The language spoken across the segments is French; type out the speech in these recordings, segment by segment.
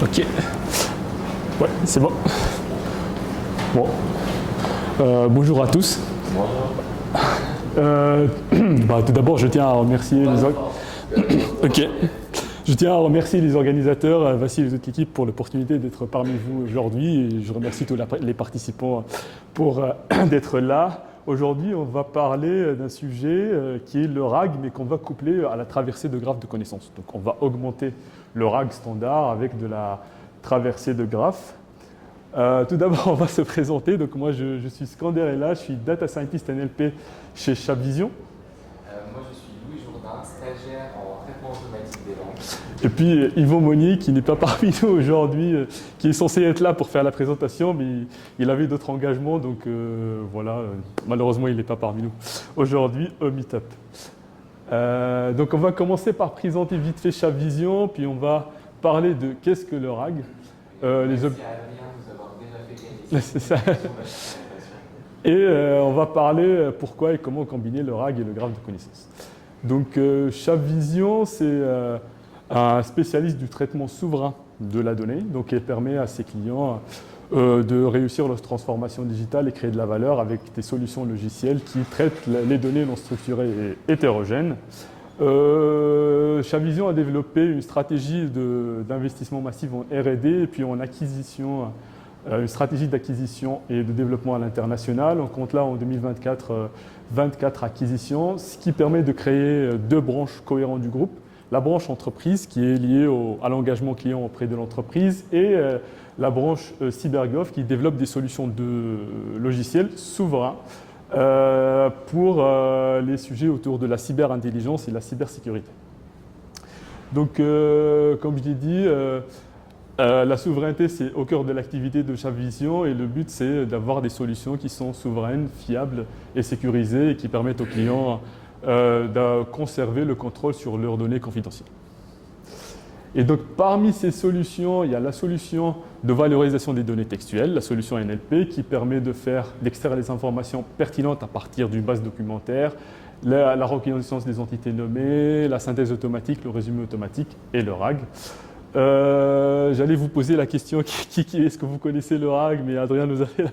Ok. Ouais, c'est bon. Bon. Bonjour à tous. Tout d'abord, je tiens à remercier Ok. Je tiens à remercier les organisateurs, Vassil et les autres équipes pour l'opportunité d'être parmi vous aujourd'hui. Et je remercie tous les participants pour d'être là. Aujourd'hui, on va parler d'un sujet qui est le RAG, mais qu'on va coupler à la traversée de graphes de connaissances. Donc, on va augmenter le RAG standard avec de la traversée de graphes. Tout d'abord, on va se présenter. Donc, moi, je suis Skander Ella, je suis Data Scientist NLP chez Chabvision. Moi, je suis Louis Jourdain, stagiaire en traitement automatique des langues. Et puis Yvon Monnier, qui n'est pas parmi nous aujourd'hui, qui est censé être là pour faire la présentation, mais il avait d'autres engagements, donc voilà, malheureusement il n'est pas parmi nous aujourd'hui au Meetup. Donc on va commencer par présenter vite fait Chabvision, puis on va parler de qu'est-ce que le RAG. Merci à Adrien de nous avoir déjà fait gagner. C'est ça. Et on va parler pourquoi et comment combiner le RAG et le graphe de connaissances. Donc Chabvision, c'est un spécialiste du traitement souverain de la donnée, donc elle permet à ses clients de réussir leur transformation digitale et créer de la valeur avec des solutions logicielles qui traitent les données non structurées et hétérogènes. Chabvision a développé une stratégie d'investissement massif en R&D et puis en acquisition, une stratégie d'acquisition et de développement à l'international. On compte là en 2024 24 acquisitions, ce qui permet de créer deux branches cohérentes du groupe. La branche entreprise qui est liée à l'engagement client auprès de l'entreprise et la branche CyberGov qui développe des solutions de logiciels souverains pour les sujets autour de la cyberintelligence et la cybersécurité. Donc, comme je l'ai dit, la souveraineté, c'est au cœur de l'activité de Chabvision et le but, c'est d'avoir des solutions qui sont souveraines, fiables et sécurisées et qui permettent aux clients de conserver le contrôle sur leurs données confidentielles. Et donc, parmi ces solutions, il y a la solution de valorisation des données textuelles, la solution NLP, qui permet d'extraire des informations pertinentes à partir d'une base documentaire, la reconnaissance des entités nommées, la synthèse automatique, le résumé automatique et le RAG. J'allais vous poser la question est-ce que vous connaissez le RAG, mais Adrien nous a fait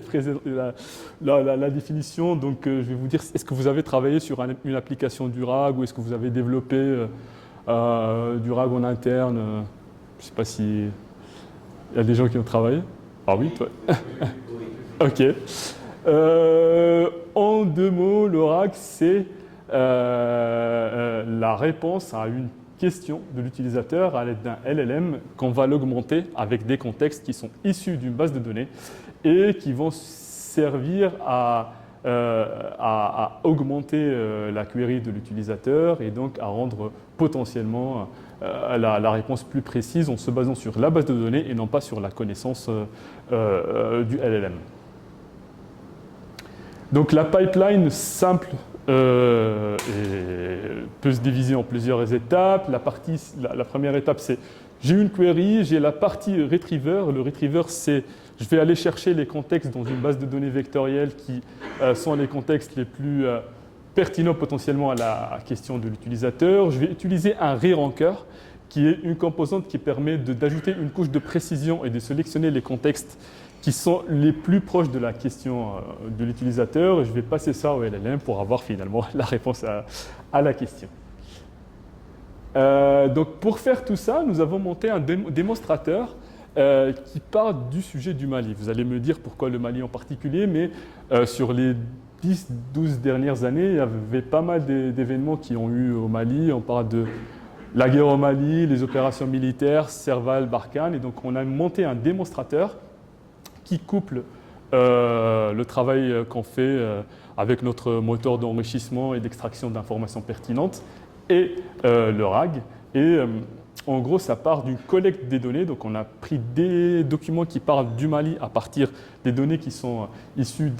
la définition, donc je vais vous dire est-ce que vous avez travaillé sur une application du RAG ou est-ce que vous avez développé du RAG en interne je ne sais pas si il y a des gens qui ont travaillé. Ah oui, toi. Ok. En deux mots, le RAG c'est la réponse à une question de l'utilisateur à l'aide d'un LLM qu'on va l'augmenter avec des contextes qui sont issus d'une base de données et qui vont servir à augmenter la query de l'utilisateur et donc à rendre potentiellement la réponse plus précise en se basant sur la base de données et non pas sur la connaissance du LLM. Donc la pipeline simple peut se diviser en plusieurs étapes. La première étape, c'est j'ai une query, j'ai la partie retriever. Le retriever, c'est je vais aller chercher les contextes dans une base de données vectorielle qui sont les contextes les plus pertinents potentiellement à la question de l'utilisateur. Je vais utiliser un re-ranker qui est une composante qui permet d'ajouter une couche de précision et de sélectionner les contextes qui sont les plus proches de la question de l'utilisateur. Je vais passer ça au LLM pour avoir finalement la réponse à la question. Donc pour faire tout ça, nous avons monté un démonstrateur qui part du sujet du Mali. Vous allez me dire pourquoi le Mali en particulier, mais sur les 10-12 dernières années, il y avait pas mal d'événements qui ont eu au Mali. On parle de la guerre au Mali, les opérations militaires, Serval, Barkhane. Et donc on a monté un démonstrateur qui couple le travail qu'on fait avec notre moteur d'enrichissement et d'extraction d'informations pertinentes et le RAG. Et en gros, ça part d'une collecte des données. Donc, on a pris des documents qui parlent du Mali à partir des données qui sont issues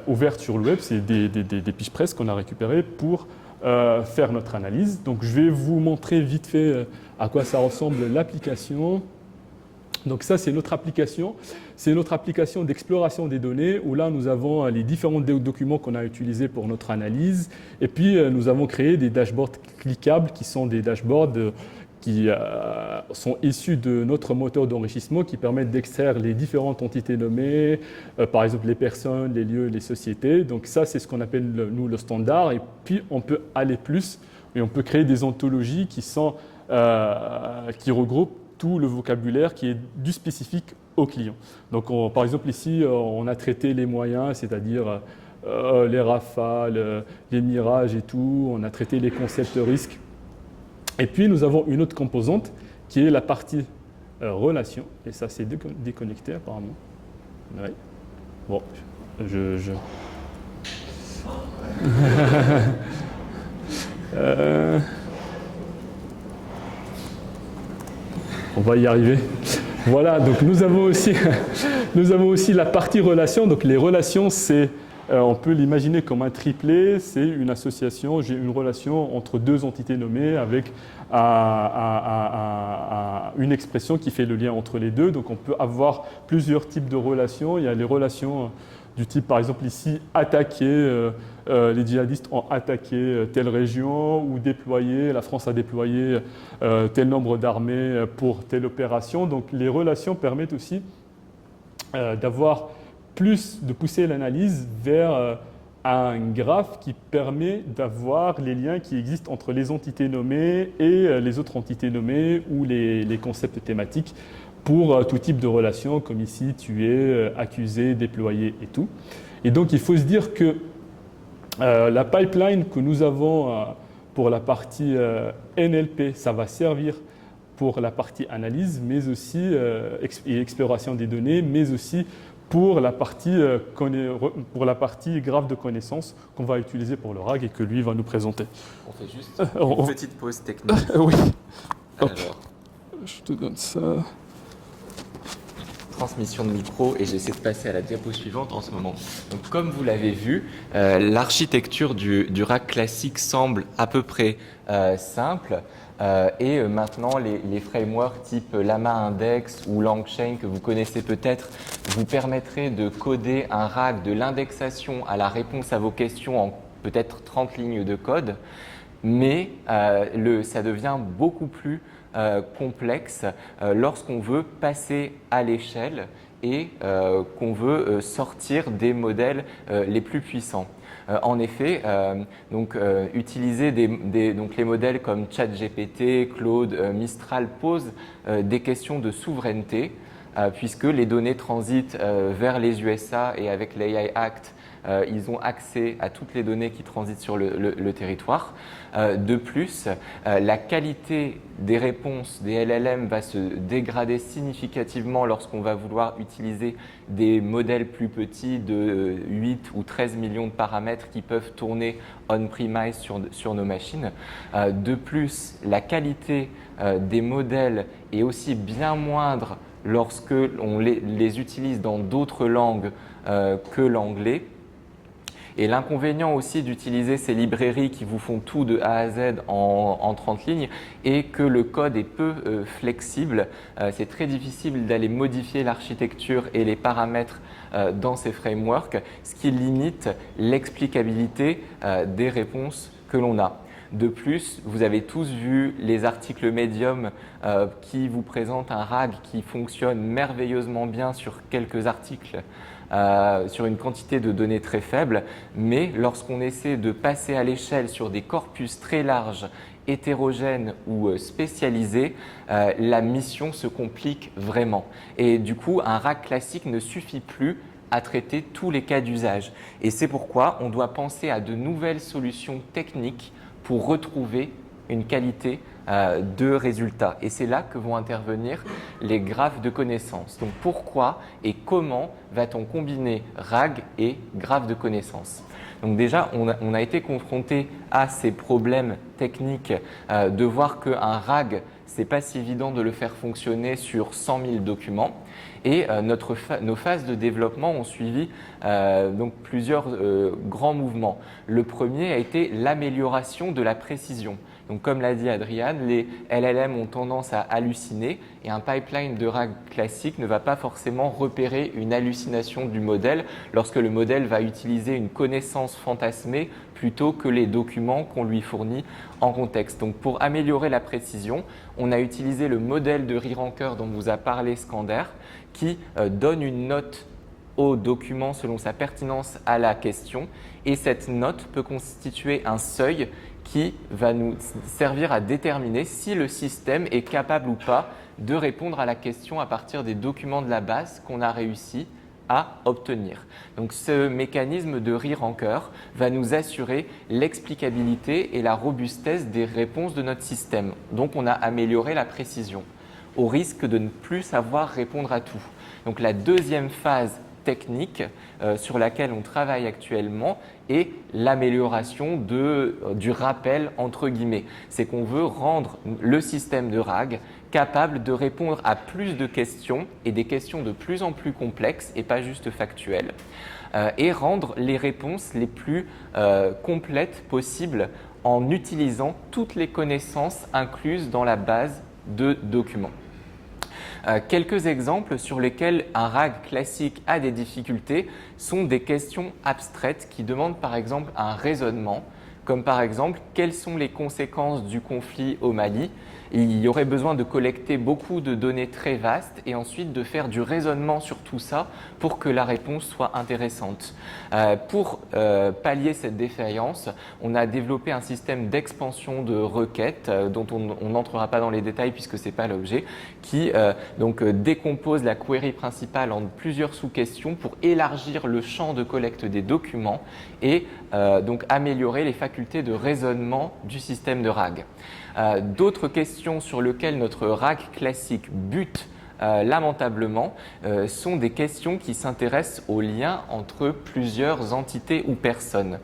ouvertes sur le web. C'est des fiches presse qu'on a récupérées pour faire notre analyse. Donc, je vais vous montrer vite fait à quoi ça ressemble l'application. Donc ça, c'est notre application. C'est notre application d'exploration des données où là, nous avons les différents documents qu'on a utilisés pour notre analyse. Et puis, nous avons créé des dashboards cliquables qui sont des dashboards sont issus de notre moteur d'enrichissement qui permettent d'extraire les différentes entités nommées, par exemple les personnes, les lieux, les sociétés. Donc ça, c'est ce qu'on appelle, nous, le standard. Et puis, on peut aller plus et on peut créer des ontologies qui regroupent tout le vocabulaire qui est du spécifique au client. Donc, par exemple, ici, on a traité les moyens, c'est-à-dire les rafales, les mirages et tout. On a traité les concepts risques. Et puis, nous avons une autre composante qui est la partie relation. Et ça, c'est déconnecté apparemment. Ouais. Bon, on va y arriver. Voilà, donc nous avons aussi la partie relation. Donc les relations, on peut l'imaginer comme un triplet, c'est une association, j'ai une relation entre deux entités nommées avec une expression qui fait le lien entre les deux. Donc on peut avoir plusieurs types de relations. Il y a les relations du type, par exemple ici, attaquer, les djihadistes ont attaqué telle région ou déployé, la France a déployé tel nombre d'armées pour telle opération. Donc les relations permettent aussi de pousser l'analyse vers un graphe qui permet d'avoir les liens qui existent entre les entités nommées et les autres entités nommées ou les concepts thématiques pour tout type de relation, comme ici, tuer, accuser, déployer et tout. Et donc, il faut se dire que la pipeline que nous avons pour la partie NLP, ça va servir pour la partie analyse, mais aussi et exploration des données, mais aussi pour la partie graphe de connaissances qu'on va utiliser pour le RAG et que lui va nous présenter. On fait juste une petite pause technique. Oui. Alors, je te donne ça. Transmission de micro et j'essaie de passer à la diapo suivante en ce moment. Donc, comme vous l'avez vu, l'architecture du RAG classique semble à peu près simple. Et maintenant, les frameworks type Llama Index ou LangChain que vous connaissez peut-être vous permettraient de coder un RAG de l'indexation à la réponse à vos questions en peut-être 30 lignes de code. Mais ça devient beaucoup plus complexe lorsqu'on veut passer à l'échelle et qu'on veut sortir des modèles les plus puissants. En effet, utiliser les modèles comme ChatGPT, Claude, Mistral posent des questions de souveraineté puisque les données transitent vers les USA et avec l'AI Act, ils ont accès à toutes les données qui transitent sur le territoire. De plus, la qualité des réponses des LLM va se dégrader significativement lorsqu'on va vouloir utiliser des modèles plus petits de 8 ou 13 millions de paramètres qui peuvent tourner on-premise sur nos machines. De plus, la qualité des modèles est aussi bien moindre lorsque on les utilise dans d'autres langues que l'anglais. Et l'inconvénient aussi d'utiliser ces librairies qui vous font tout de A à Z en 30 lignes est que le code est peu flexible. C'est très difficile d'aller modifier l'architecture et les paramètres dans ces frameworks, ce qui limite l'explicabilité des réponses que l'on a. De plus, vous avez tous vu les articles Medium qui vous présentent un RAG qui fonctionne merveilleusement bien sur quelques articles, sur une quantité de données très faible, mais lorsqu'on essaie de passer à l'échelle sur des corpus très larges, hétérogènes ou spécialisés, la mission se complique vraiment. Et du coup, un RAG classique ne suffit plus à traiter tous les cas d'usage. Et c'est pourquoi on doit penser à de nouvelles solutions techniques pour retrouver une qualité de résultats. Et c'est là que vont intervenir les graphes de connaissances. Donc pourquoi et comment va-t-on combiner RAG et graphes de connaissances? Donc déjà, on a été confronté à ces problèmes techniques de voir qu'un RAG, ce n'est pas si évident de le faire fonctionner sur 100 000 documents. Et nos phases de développement ont suivi donc plusieurs grands mouvements. Le premier a été l'amélioration de la précision, Donc, comme l'a dit Adriane, les LLM ont tendance à halluciner et un pipeline de RAG classique ne va pas forcément repérer une hallucination du modèle lorsque le modèle va utiliser une connaissance fantasmée plutôt que les documents qu'on lui fournit en contexte. Donc, pour améliorer la précision, on a utilisé le modèle de re-ranker dont vous a parlé Skander, qui donne une note au document selon sa pertinence à la question, et cette note peut constituer un seuil qui va nous servir à déterminer si le système est capable ou pas de répondre à la question à partir des documents de la base qu'on a réussi à obtenir. Donc ce mécanisme de re-ranker va nous assurer l'explicabilité et la robustesse des réponses de notre système. Donc on a amélioré la précision, au risque de ne plus savoir répondre à tout. Donc la deuxième phase technique sur laquelle on travaille actuellement est l'amélioration du rappel entre guillemets. C'est qu'on veut rendre le système de RAG capable de répondre à plus de questions et des questions de plus en plus complexes et pas juste factuelles, et rendre les réponses les plus complètes possibles en utilisant toutes les connaissances incluses dans la base de documents. Quelques exemples sur lesquels un RAG classique a des difficultés sont des questions abstraites qui demandent par exemple un raisonnement, comme par exemple quelles sont les conséquences du conflit au Mali. Il y aurait besoin de collecter beaucoup de données très vastes et ensuite de faire du raisonnement sur tout ça pour que la réponse soit intéressante. Pour pallier cette défaillance, on a développé un système d'expansion de requêtes dont on n'entrera pas dans les détails puisque ce n'est pas l'objet, qui décompose la query principale en plusieurs sous-questions pour élargir le champ de collecte des documents et donc améliorer les facultés de raisonnement du système de RAG. D'autres questions sur lesquelles notre RAG classique bute lamentablement sont des questions qui s'intéressent aux liens entre plusieurs entités ou personnes,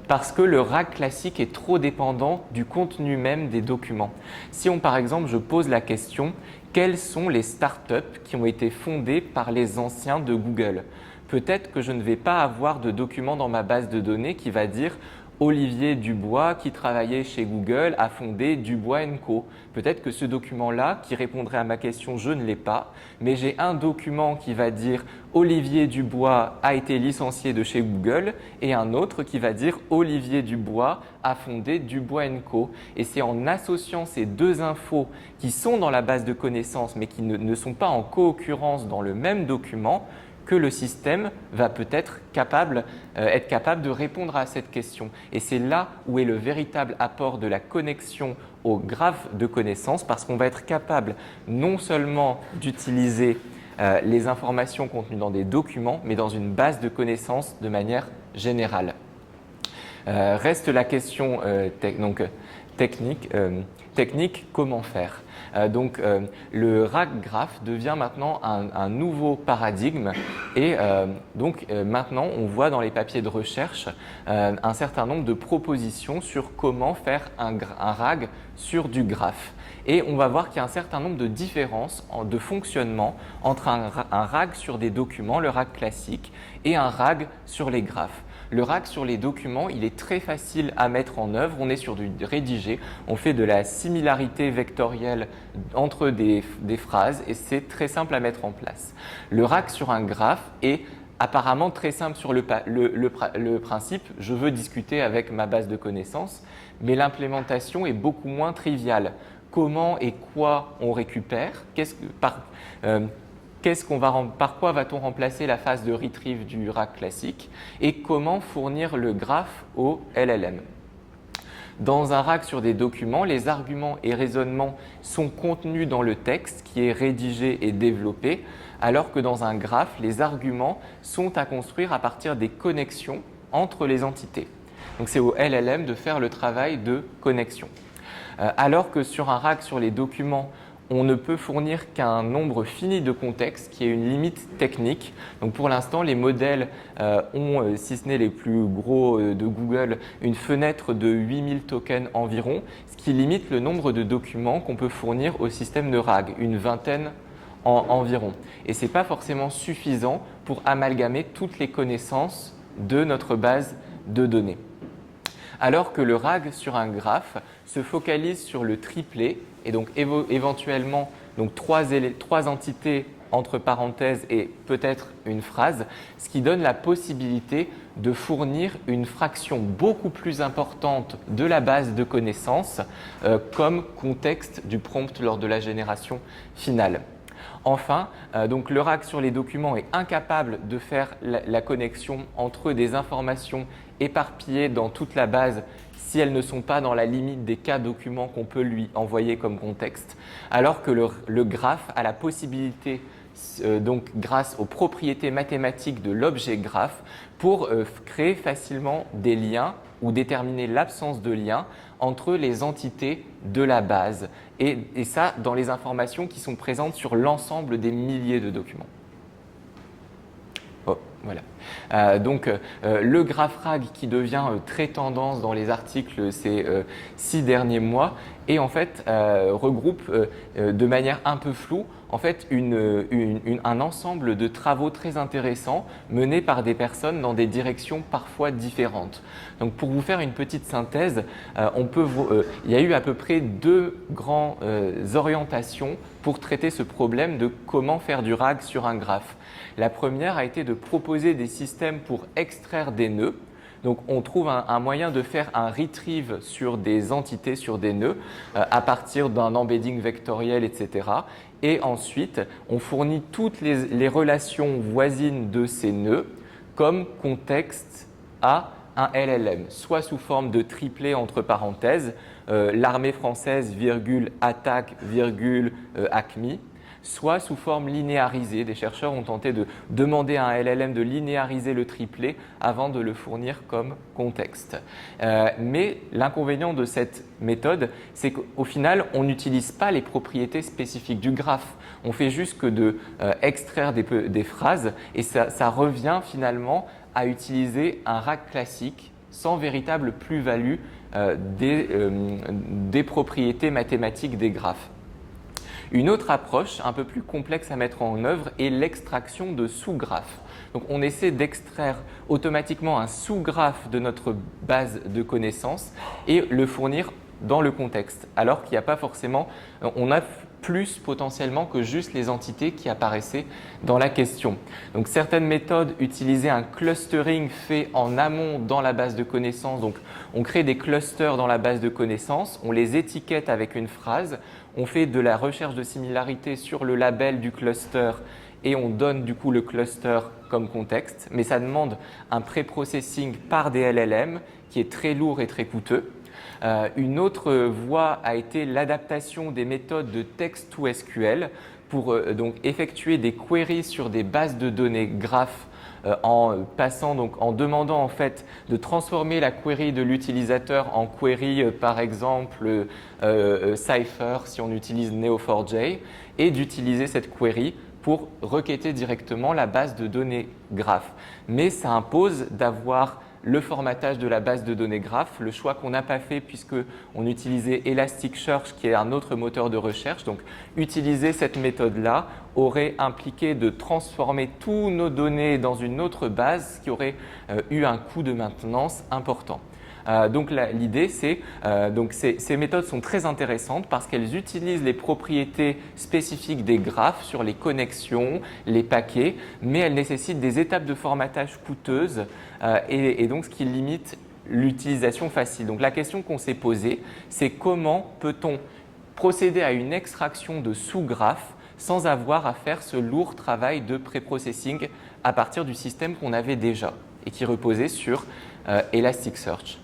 parce que le RAG classique est trop dépendant du contenu même des documents. Si par exemple je pose la question « Quelles sont les startups qui ont été fondées par les anciens de Google ?» Peut-être que je ne vais pas avoir de document dans ma base de données qui va dire Olivier Dubois, qui travaillait chez Google, a fondé Dubois & Co. Peut-être que ce document-là, qui répondrait à ma question, je ne l'ai pas, mais j'ai un document qui va dire Olivier Dubois a été licencié de chez Google et un autre qui va dire Olivier Dubois a fondé Dubois & Co. Et c'est en associant ces deux infos qui sont dans la base de connaissances mais qui ne sont pas en co-occurrence dans le même document que le système va peut-être être capable de répondre à cette question. Et c'est là où est le véritable apport de la connexion au graphe de connaissances, parce qu'on va être capable non seulement d'utiliser les informations contenues dans des documents, mais dans une base de connaissances de manière générale. Reste la question technique, comment faire ? Le RAG graph devient maintenant un nouveau paradigme et maintenant on voit dans les papiers de recherche un certain nombre de propositions sur comment faire un RAG sur du graphe. Et on va voir qu'il y a un certain nombre de différences de fonctionnement entre un RAG sur des documents, le RAG classique, et un RAG sur les graphes. Le RAG sur les documents, il est très facile à mettre en œuvre. On est sur du rédigé, on fait de la similarité vectorielle entre des phrases et c'est très simple à mettre en place. Le RAG sur un graphe est apparemment très simple sur le principe. Je veux discuter avec ma base de connaissances, mais l'implémentation est beaucoup moins triviale. Comment et quoi on récupère ? Par quoi va-t-on remplacer la phase de retrieve du RAG classique et comment fournir le graphe au LLM. Dans un RAG sur des documents, les arguments et raisonnements sont contenus dans le texte qui est rédigé et développé, alors que dans un graphe, les arguments sont à construire à partir des connexions entre les entités. Donc c'est au LLM de faire le travail de connexion. Alors que sur un RAG sur les documents, on ne peut fournir qu'un nombre fini de contextes qui est une limite technique. Donc pour l'instant, les modèles ont, si ce n'est les plus gros de Google, une fenêtre de 8000 tokens environ, ce qui limite le nombre de documents qu'on peut fournir au système de RAG, une vingtaine environ. Et ce n'est pas forcément suffisant pour amalgamer toutes les connaissances de notre base de données. alors que le RAG sur un graphe se focalise sur le triplet et donc éventuellement donc trois entités entre parenthèses et peut-être une phrase, ce qui donne la possibilité de fournir une fraction beaucoup plus importante de la base de connaissances comme contexte du prompt lors de la génération finale. Enfin, donc le RAG sur les documents est incapable de faire la connexion entre des informations éparpillées dans toute la base si elles ne sont pas dans la limite des cas documents qu'on peut lui envoyer comme contexte, alors que le graphe a la possibilité, donc grâce aux propriétés mathématiques de l'objet graphe, pour créer facilement des liens ou déterminer l'absence de lien entre les entités de la base. Et ça, dans les informations qui sont présentes sur l'ensemble des milliers de documents. Oh, voilà. Donc, le graphe RAG qui devient très tendance dans les articles ces 6 derniers mois et en fait regroupe de manière un peu floue en fait un ensemble de travaux très intéressants menés par des personnes dans des directions parfois différentes. Donc pour vous faire une petite synthèse, il y a eu à peu près 2 grandes orientations pour traiter ce problème de comment faire du RAG sur un graphe. La première a été de proposer des systèmes pour extraire des nœuds. Donc on trouve un moyen de faire un retrieve sur des entités, sur des nœuds, à partir d'un embedding vectoriel, etc. Et ensuite, on fournit toutes les relations voisines de ces nœuds comme contexte à un LLM, soit sous forme de triplet entre parenthèses, l'armée française, attaque, ACMI, soit sous forme linéarisée. Des chercheurs ont tenté de demander à un LLM de linéariser le triplet avant de le fournir comme contexte. Mais l'inconvénient de cette méthode, c'est qu'au final, on n'utilise pas les propriétés spécifiques du graphe. On fait juste que extraire des phrases et ça revient finalement à utiliser un RAG classique sans véritable plus-value des propriétés mathématiques des graphes. Une autre approche un peu plus complexe à mettre en œuvre est l'extraction de sous-graphes. Donc on essaie d'extraire automatiquement un sous-graphe de notre base de connaissances et le fournir dans le contexte, alors qu'il n'y a pas forcément, on a plus potentiellement que juste les entités qui apparaissaient dans la question. Donc certaines méthodes utilisaient un clustering fait en amont dans la base de connaissances. Donc on crée des clusters dans la base de connaissances, on les étiquette avec une phrase, on fait de la recherche de similarité sur le label du cluster et on donne du coup le cluster comme contexte, mais ça demande un pré-processing par des LLM qui est très lourd et très coûteux. Une autre voie a été l'adaptation des méthodes de text-to-SQL pour donc effectuer des queries sur des bases de données graphes en demandant en fait de transformer la query de l'utilisateur en query par exemple Cypher si on utilise Neo4j et d'utiliser cette query pour requêter directement la base de données graph. Mais ça impose d'avoir le formatage de la base de données graph, le choix qu'on n'a pas fait puisqu'on utilisait Elasticsearch qui est un autre moteur de recherche. Donc utiliser cette méthode-là aurait impliqué de transformer tous nos données dans une autre base, ce qui aurait eu un coût de maintenance important. Donc l'idée, c'est ces méthodes sont très intéressantes parce qu'elles utilisent les propriétés spécifiques des graphes sur les connexions, les paquets, mais elles nécessitent des étapes de formatage coûteuses et donc ce qui limite l'utilisation facile. Donc la question qu'on s'est posée, c'est comment peut-on procéder à une extraction de sous-graphes sans avoir à faire ce lourd travail de pré-processing à partir du système qu'on avait déjà et qui reposait sur Elasticsearch.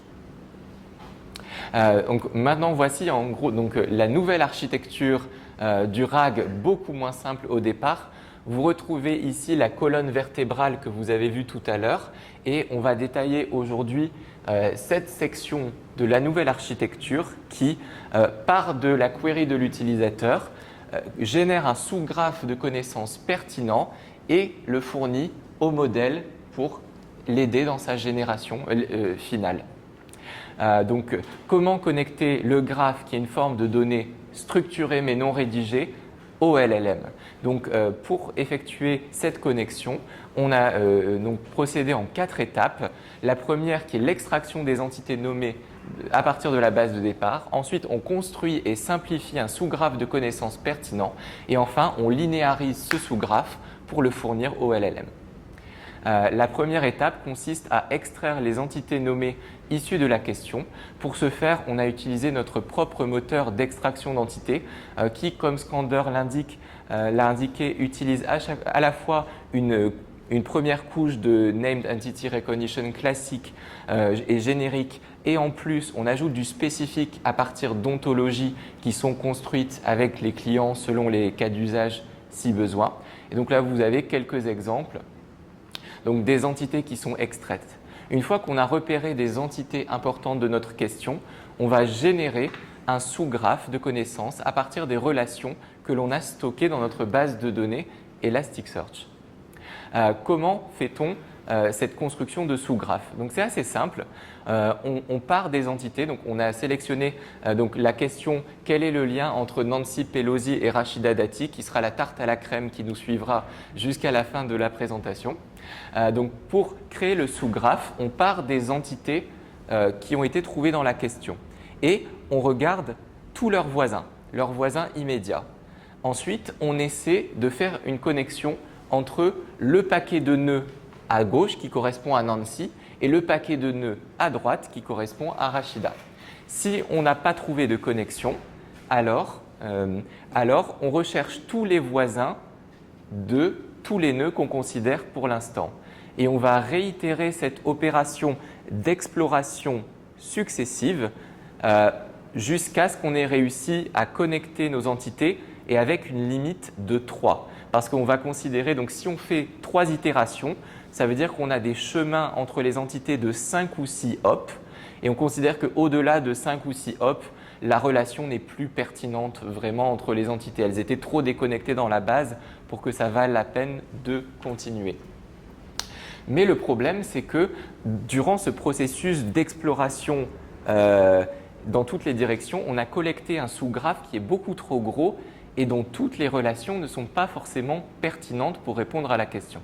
Donc maintenant, voici en gros la nouvelle architecture du RAG, beaucoup moins simple au départ. Vous retrouvez ici la colonne vertébrale que vous avez vue tout à l'heure et on va détailler aujourd'hui cette section de la nouvelle architecture qui part de la query de l'utilisateur, génère un sous-graphe de connaissances pertinent et le fournit au modèle pour l'aider dans sa génération finale. Comment connecter le graphe qui est une forme de données structurée mais non rédigée au LLM. Donc, pour effectuer cette connexion, on a donc procédé en 4 étapes. La première qui est l'extraction des entités nommées à partir de la base de départ. Ensuite, on construit et simplifie un sous-graphe de connaissances pertinent. Et enfin, on linéarise ce sous-graphe pour le fournir au LLM. La première étape consiste à extraire les entités nommées issues de la question. Pour ce faire, on a utilisé notre propre moteur d'extraction d'entités qui, comme Scander l'a indiqué, utilise à la fois une première couche de Named Entity Recognition classique et générique, et en plus, on ajoute du spécifique à partir d'ontologies qui sont construites avec les clients selon les cas d'usage si besoin. Et donc là, vous avez quelques exemples. Donc des entités qui sont extraites. Une fois qu'on a repéré des entités importantes de notre question, on va générer un sous-graphe de connaissances à partir des relations que l'on a stockées dans notre base de données Elasticsearch. Comment fait-on cette construction de sous-graphe? Donc c'est assez simple. On part des entités. Donc on a sélectionné donc la question quel est le lien entre Nancy Pelosi et Rachida Dati, qui sera la tarte à la crème qui nous suivra jusqu'à la fin de la présentation. Donc pour créer le sous-graphe, on part des entités qui ont été trouvées dans la question et on regarde tous leurs voisins immédiats. Ensuite, on essaie de faire une connexion entre le paquet de nœuds à gauche qui correspond à Nancy et le paquet de nœuds à droite qui correspond à Rachida. Si on n'a pas trouvé de connexion, alors on recherche tous les voisins de tous les nœuds qu'on considère pour l'instant. Et on va réitérer cette opération d'exploration successive jusqu'à ce qu'on ait réussi à connecter nos entités et avec une limite de 3. Parce qu'on va considérer, donc si on fait 3 itérations, ça veut dire qu'on a des chemins entre les entités de 5 ou 6 hops. Et on considère qu'au-delà de 5 ou 6 hops, la relation n'est plus pertinente vraiment entre les entités. Elles étaient trop déconnectées dans la base pour que ça vaille la peine de continuer. Mais le problème, c'est que durant ce processus d'exploration dans toutes les directions, on a collecté un sous-graphe qui est beaucoup trop gros et dont toutes les relations ne sont pas forcément pertinentes pour répondre à la question.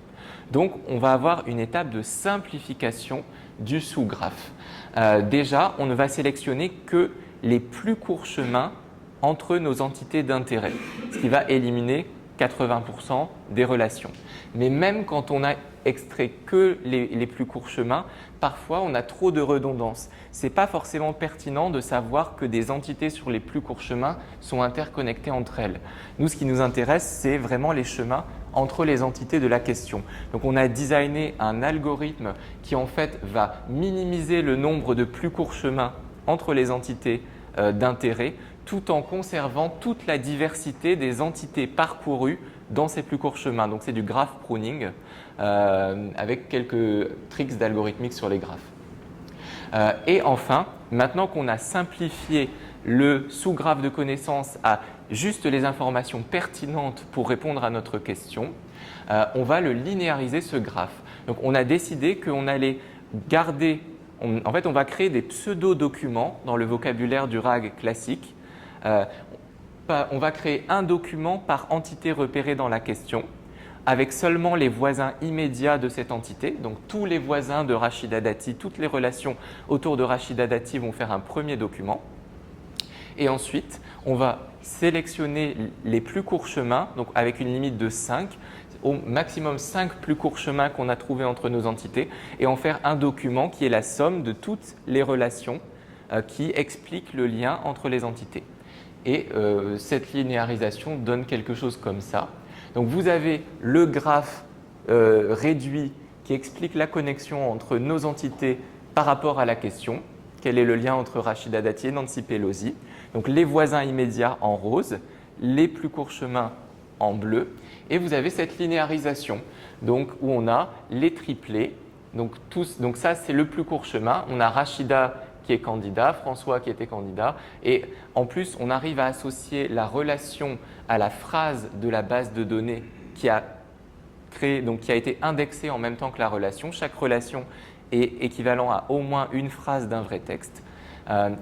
Donc, on va avoir une étape de simplification du sous-graphe. Déjà, on ne va sélectionner que les plus courts chemins entre nos entités d'intérêt, ce qui va éliminer 80% des relations. Mais même quand on a extrait que les plus courts chemins, parfois on a trop de redondance. Ce n'est pas forcément pertinent de savoir que des entités sur les plus courts chemins sont interconnectées entre elles. Nous, ce qui nous intéresse, c'est vraiment les chemins entre les entités de la question. Donc on a designé un algorithme qui en fait va minimiser le nombre de plus courts chemins entre les entités d'intérêt, tout en conservant toute la diversité des entités parcourues dans ces plus courts chemins. Donc c'est du graph pruning avec quelques tricks d'algorithmique sur les graphes. Et enfin, maintenant qu'on a simplifié le sous-graphe de connaissances à juste les informations pertinentes pour répondre à notre question, on va le linéariser ce graphe. Donc on a décidé qu'on allait garder, en fait on va créer des pseudo-documents dans le vocabulaire du RAG classique. On va créer un document par entité repérée dans la question avec seulement les voisins immédiats de cette entité. Donc tous les voisins de Rachida Dati, toutes les relations autour de Rachida Dati vont faire un premier document. Et ensuite, on va sélectionner les plus courts chemins, donc avec une limite de 5, au maximum 5 plus courts chemins qu'on a trouvés entre nos entités, et en faire un document qui est la somme de toutes les relations qui expliquent le lien entre les entités. Et cette linéarisation donne quelque chose comme ça. Donc vous avez le graphe réduit qui explique la connexion entre nos entités par rapport à la question. Quel est le lien entre Rachida Dati et Nancy Pelosi? Donc les voisins immédiats en rose, les plus courts chemins en bleu. Et vous avez cette linéarisation donc, où on a les triplés. Donc ça, c'est le plus court chemin. On a Rachida qui est candidat, François qui était candidat. Et en plus, on arrive à associer la relation à la phrase de la base de données qui a été indexée en même temps que la relation. Chaque relation est équivalent à au moins une phrase d'un vrai texte.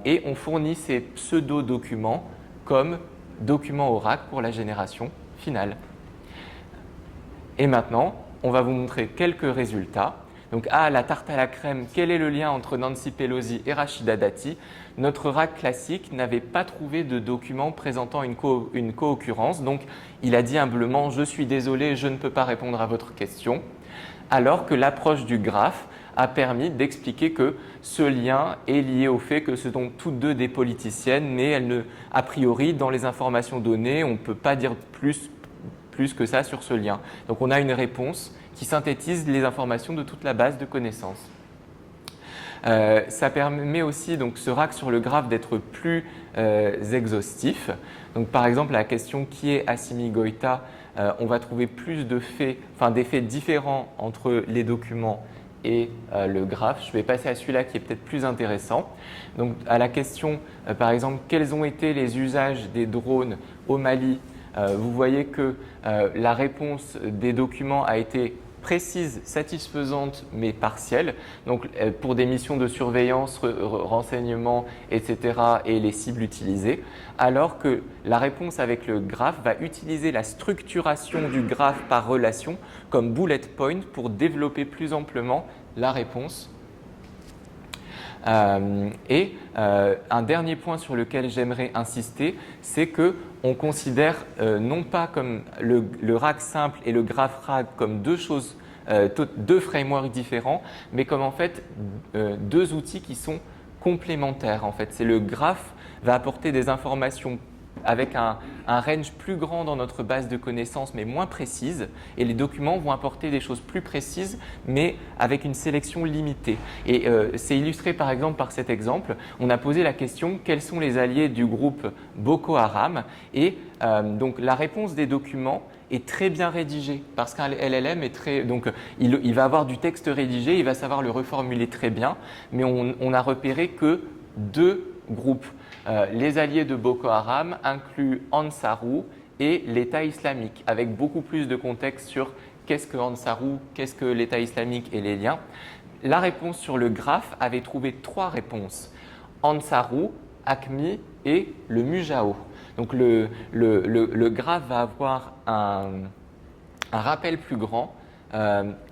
Et on fournit ces pseudo-documents comme document Oracle pour la génération finale. Et maintenant, on va vous montrer quelques résultats. Donc, la tarte à la crème, quel est le lien entre Nancy Pelosi et Rachida Dati? Notre RAC classique n'avait pas trouvé de document présentant une co-occurrence. Donc, il a dit humblement « Je suis désolé, je ne peux pas répondre à votre question ». Alors que l'approche du graphe a permis d'expliquer que ce lien est lié au fait que ce sont toutes deux des politiciennes, mais a priori, dans les informations données, on ne peut pas dire plus que ça sur ce lien. Donc, on a une réponse qui synthétise les informations de toute la base de connaissances. Ça permet aussi, donc, ce RAC sur le graphe d'être plus exhaustif. Donc, par exemple, la question qui est Assimi Goïta, on va trouver plus de faits, des faits différents entre les documents et le graphe. Je vais passer à celui-là qui est peut-être plus intéressant. Donc, à la question, par exemple, quels ont été les usages des drones au Mali? Vous voyez que la réponse des documents a été précise, satisfaisante, mais partielle. Donc, pour des missions de surveillance, renseignement, etc., et les cibles utilisées, alors que la réponse avec le graphe va utiliser la structuration du graphe par relation comme bullet point pour développer plus amplement la réponse. Un dernier point sur lequel j'aimerais insister, c'est qu'on considère non pas comme le RAC simple et le graph RAG comme deux frameworks différents, mais comme en fait deux outils qui sont complémentaires. En fait, c'est le graphe va apporter des informations avec un range plus grand dans notre base de connaissances, mais moins précise, et les documents vont apporter des choses plus précises, mais avec une sélection limitée. Et c'est illustré par exemple par cet exemple. On a posé la question, quels sont les alliés du groupe Boko Haram? Et donc la réponse des documents est très bien rédigée, parce qu'un LLM est très… Donc, il va avoir du texte rédigé, il va savoir le reformuler très bien, mais on a repéré que deux groupes. Les alliés de Boko Haram incluent Ansarou et l'État islamique, avec beaucoup plus de contexte sur qu'est-ce que Ansarou, qu'est-ce que l'État islamique et les liens. La réponse sur le graphe avait trouvé trois réponses. Ansarou, ACMI et le Mujao. Donc le graphe va avoir un rappel plus grand,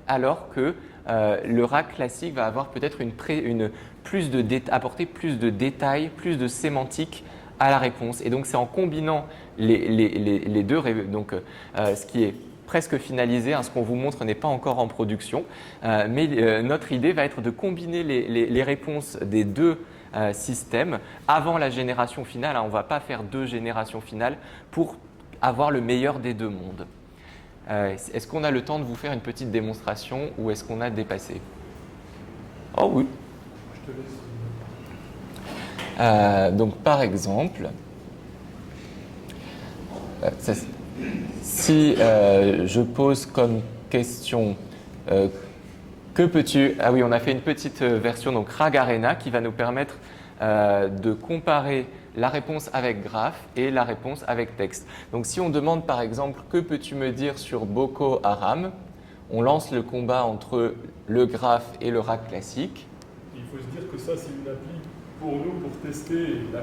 alors que le RAC classique va avoir peut-être apporter plus de détails, plus de sémantique à la réponse. Et donc, c'est en combinant les deux, donc, ce qui est presque finalisé, ce qu'on vous montre n'est pas encore en production, mais notre idée va être de combiner les réponses des deux systèmes avant la génération finale. On ne va pas faire deux générations finales pour avoir le meilleur des deux mondes. Est-ce qu'on a le temps de vous faire une petite démonstration ou est-ce qu'on a dépassé? Oh oui. Donc par exemple, si je pose comme question que peux-tu… Ah oui, on a fait une petite version, donc RAG Arena, qui va nous permettre de comparer la réponse avec graphe et la réponse avec texte. Donc si on demande par exemple « Que peux-tu me dire sur Boko Haram ?», on lance le combat entre le graphe et le RAG classique. Il faut se dire que ça, c'est une appli pour nous, pour tester. La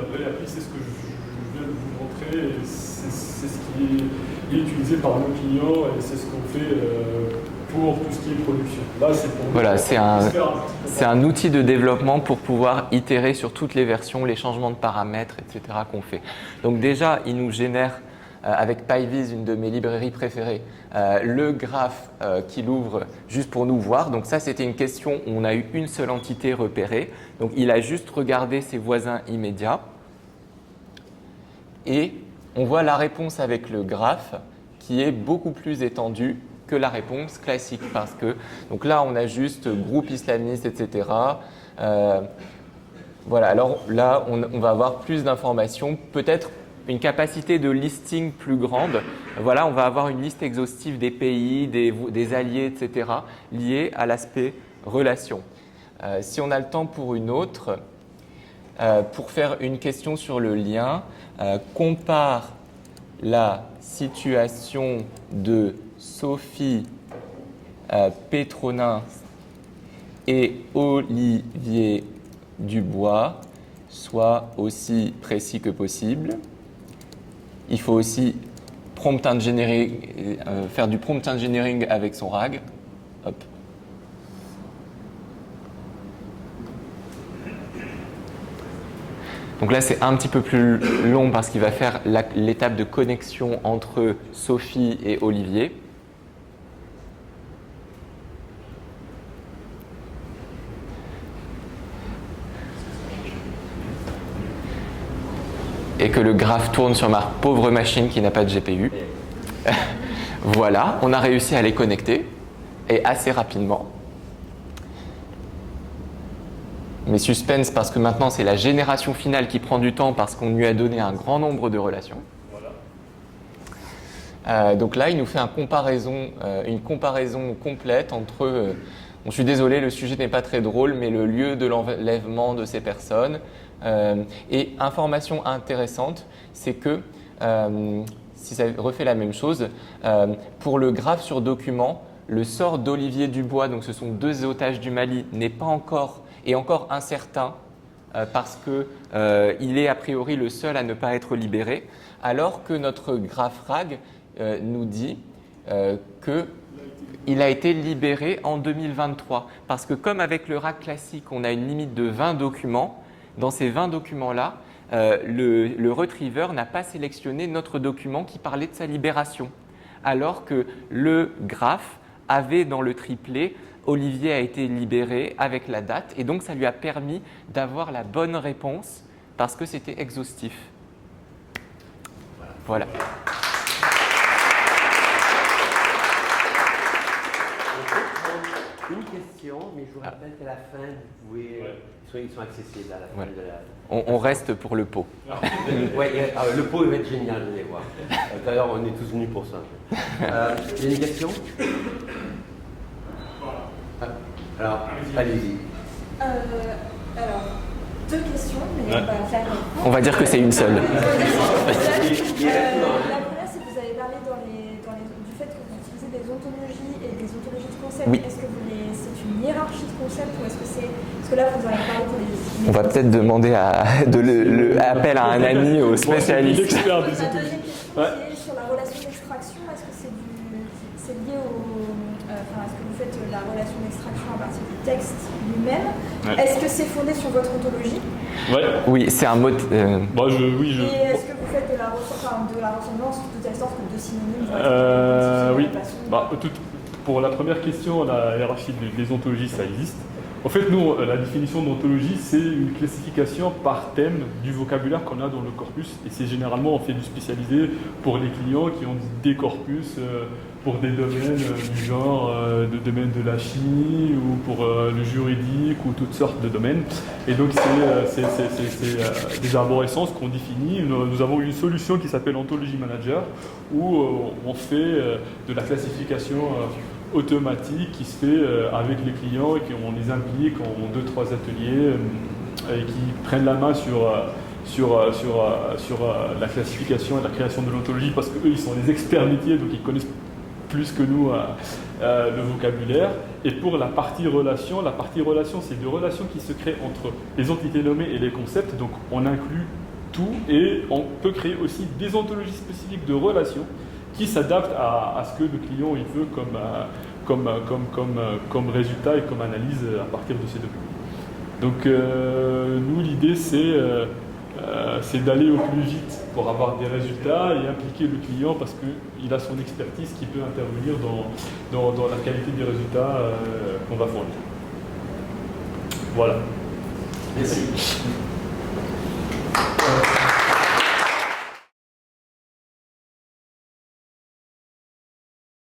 vraie appli, c'est ce que je viens de vous montrer. C'est ce qui est utilisé par nos clients et c'est ce qu'on fait pour tout ce qui est production. Là, c'est pour voilà, c'est un outil de développement pour pouvoir itérer sur toutes les versions, les changements de paramètres, etc. qu'on fait. Donc déjà, il nous génère avec PyVis, une de mes librairies préférées, le graphe qu'il ouvre juste pour nous voir. Donc ça, c'était une question où on a eu une seule entité repérée. Donc il a juste regardé ses voisins immédiats. Et on voit la réponse avec le graphe qui est beaucoup plus étendue que la réponse classique. Parce que, donc là, on a juste groupe islamiste, etc. Voilà, alors là, on va avoir plus d'informations, peut-être une capacité de listing plus grande. Voilà, on va avoir une liste exhaustive des pays, des alliés, etc., liés à l'aspect relation. Si on a le temps pour une autre, pour faire une question sur le lien, compare la situation de Sophie Pétronin et Olivier Dubois, soit aussi précis que possible. il faut aussi prompt engineering, faire du prompt engineering avec son RAG. Hop. Donc là, c'est un petit peu plus long parce qu'il va faire l'étape de connexion entre Sophie et Olivier. Et que le graphe tourne sur ma pauvre machine qui n'a pas de GPU. Voilà, on a réussi à les connecter, et assez rapidement. Mais suspense parce que maintenant c'est la génération finale qui prend du temps parce qu'on lui a donné un grand nombre de relations. Voilà. Donc là, il nous fait une comparaison complète entre, je suis désolé, le sujet n'est pas très drôle, mais le lieu de l'enlèvement de ces personnes. Et information intéressante, c'est que si ça refait la même chose, pour le graphe sur document, le sort d'Olivier Dubois, donc ce sont 2 otages du Mali, n'est pas encore incertain parce qu'il est a priori le seul à ne pas être libéré, alors que notre graphe RAG nous dit qu'il a été libéré en 2023. Parce que comme avec le RAG classique, on a une limite de 20 documents, dans ces 20 documents-là, le retriever n'a pas sélectionné notre document qui parlait de sa libération, alors que le graphe avait dans le triplet Olivier a été libéré avec la date, et donc ça lui a permis d'avoir la bonne réponse parce que c'était exhaustif. Voilà. Une question, mais je vous rappelle qu'à la fin, vous pouvez, ils sont accessibles à la fin de la... On reste pour le pot. Le pot va être génial, vous allez voir. D'ailleurs, on est tous venus pour ça. Il y a une question? Alors, allez-y. Alors, 2 questions, mais on va faire... On va dire que c'est une seule. La première, c'est que vous avez parlé du fait que vous utilisez des ontologies et des ontologies de concepts. Oui. Est-ce que c'est une hiérarchie de concepts ou est-ce que c'est... Parce que là, vous en avez parlé pour les... On va peut-être demander appel à un ami au spécialiste. L'expert des La deuxième ontologies. question, c'est sur la relation d'extraction. Est-ce que c'est lié au... est-ce que vous faites la relation d'extraction à partir du texte lui-même? Est-ce que c'est fondé sur votre ontologie? Oui, c'est un mot... Et est-ce que vous faites de la ressemblance de telle sorte que 2 synonymes Oui. Pour la première question, la hiérarchie des ontologies, ça existe. En fait, nous, la définition d'ontologie, c'est une classification par thème du vocabulaire qu'on a dans le corpus. Et c'est généralement, on fait du spécialisé pour les clients qui ont des corpus pour des domaines du genre, le domaine de la chimie ou pour le juridique ou toutes sortes de domaines. Et donc, c'est des arborescences qu'on définit. Nous avons une solution qui s'appelle Ontology Manager où on fait de la classification automatique qui se fait avec les clients et qu'on les implique en 2-3 ateliers et qui prennent la main sur la classification et la création de l'ontologie parce qu'eux, ils sont les experts métiers, donc ils connaissent plus que nous le vocabulaire. Et pour la partie relation, c'est des relations qui se créent entre les entités nommées et les concepts, donc on inclut tout et on peut créer aussi des ontologies spécifiques de relations qui s'adaptent à ce que le client il veut comme résultat et comme analyse à partir de ces documents. Donc nous, l'idée, c'est d'aller au plus vite pour avoir des résultats et impliquer le client parce qu'il a son expertise qui peut intervenir dans la qualité des résultats qu'on va fournir. Voilà. Merci.